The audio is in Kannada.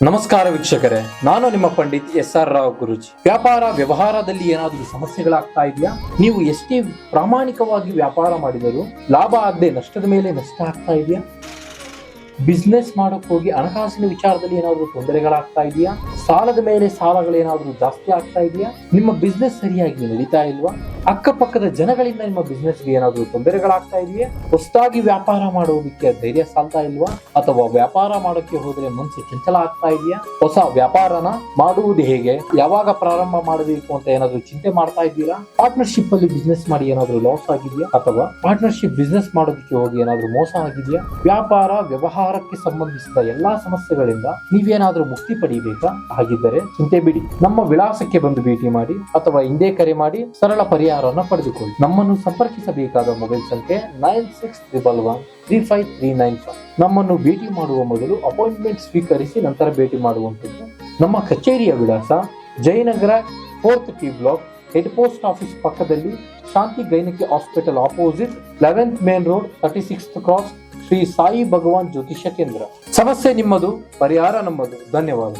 ನಮಸ್ಕಾರ ವೀಕ್ಷಕರೇ, ನಾನು ನಿಮ್ಮ ಪಂಡಿತ್ SR ರಾವ್ ಗುರೂಜಿ. ವ್ಯಾಪಾರ ವ್ಯವಹಾರದಲ್ಲಿ ಏನಾದರೂ ಸಮಸ್ಯೆಗಳಾಗ್ತಾ ಇದೆಯಾ? ನೀವು ಎಷ್ಟೇ ಪ್ರಾಮಾಣಿಕವಾಗಿ ವ್ಯಾಪಾರ ಮಾಡಿದರೂ ಲಾಭ ಆಗದೆ ನಷ್ಟದ ಮೇಲೆ ನಷ್ಟ ಆಗ್ತಾ ಇದೆಯಾ? ಬಿಸ್ನೆಸ್ ಮಾಡಕ್ ಹೋಗಿ ಹಣಕಾಸಿನ ವಿಚಾರದಲ್ಲಿ ಏನಾದರೂ ತೊಂದರೆಗಳಾಗ್ತಾ ಇದೆಯಾ? ಸಾಲದ ಮೇಲೆ ಸಾಲಗಳೇನಾದ್ರೂ ಜಾಸ್ತಿ ಆಗ್ತಾ ಇದೆಯಾ? ನಿಮ್ಮ ಬಿಸ್ನೆಸ್ ಸರಿಯಾಗಿ ನಡೀತಾ ಇಲ್ವಾ? ಅಕ್ಕಪಕ್ಕದ ಜನಗಳಿಂದ ನಿಮ್ಮ ಬಿಸ್ನೆಸ್ಗೆ ಏನಾದರೂ ತೊಂದರೆಗಳಾಗ್ತಾ ಇದೆಯಾ? ಹೊಸದಾಗಿ ವ್ಯಾಪಾರ ಮಾಡೋದಕ್ಕೆ ಧೈರ್ಯ ಸಾಲ್ತಾ ಇಲ್ವಾ? ಅಥವಾ ವ್ಯಾಪಾರ ಮಾಡೋಕೆ ಹೋದ್ರೆ ಮನಸ್ಸು ಚಂಚಲ ಆಗ್ತಾ ಇದೆಯಾ? ಹೊಸ ವ್ಯಾಪಾರನ ಮಾಡುವುದು ಹೇಗೆ, ಯಾವಾಗ ಪ್ರಾರಂಭ ಮಾಡಬೇಕು ಅಂತ ಏನಾದ್ರು ಚಿಂತೆ ಮಾಡ್ತಾ ಇದ್ದೀರಾ? ಪಾರ್ಟ್ನರ್ಶಿಪ್ ಅಲ್ಲಿ ಬಿಸ್ನೆಸ್ ಮಾಡಿ ಏನಾದ್ರು ಲಾಸ್ ಆಗಿದೆಯಾ? ಅಥವಾ ಪಾರ್ಟ್ನರ್ಶಿಪ್ ಬಿಸ್ನೆಸ್ ಮಾಡೋದಕ್ಕೆ ಹೋಗಿ ಏನಾದ್ರು ಮೋಸ ಆಗಿದೆಯಾ? ವ್ಯಾಪಾರ ವ್ಯವಹಾರಕ್ಕೆ ಸಂಬಂಧಿಸಿದ ಎಲ್ಲಾ ಸಮಸ್ಯೆಗಳಿಂದ ನೀವೇನಾದ್ರೂ ಮುಕ್ತಿ ಪಡಿಬೇಕಾ? ಹಾಗಿದ್ದರೆ ಚಿಂತೆ ಬಿಡಿ, ನಮ್ಮ ವಿಳಾಸಕ್ಕೆ ಬಂದು ಭೇಟಿ ಮಾಡಿ ಅಥವಾ ಹಿಂದೆ ಕರೆ ಮಾಡಿ ಸರಳ ಪರಿಹಾರವನ್ನು ಪಡೆದುಕೊಳ್ಳಿ. ನಮ್ಮನ್ನು ಸಂಪರ್ಕಿಸಬೇಕಾದ ಮೊಬೈಲ್ ಸಂಖ್ಯೆ 9611135395. ನಮ್ಮನ್ನು ಭೇಟಿ ಮಾಡುವ ಮೊದಲು ಅಪಾಯಿಂಟ್ಮೆಂಟ್ ಸ್ವೀಕರಿಸಿ ನಂತರ ಭೇಟಿ ಮಾಡುವಂಥದ್ದು. ನಮ್ಮ ಕಚೇರಿಯ ವಿಳಾಸ Jayanagar 4th T block, head post office ಪಕ್ಕದಲ್ಲಿ, Shanti gynaec hospital opposite, 11th main road, 36th cross, Shri Sai Bhagwan Jyotishya Kendra. ಸಮಸ್ಯೆ ನಿಮ್ಮದು, ಪರಿಹಾರ ನಮ್ಮದು. ಧನ್ಯವಾದ.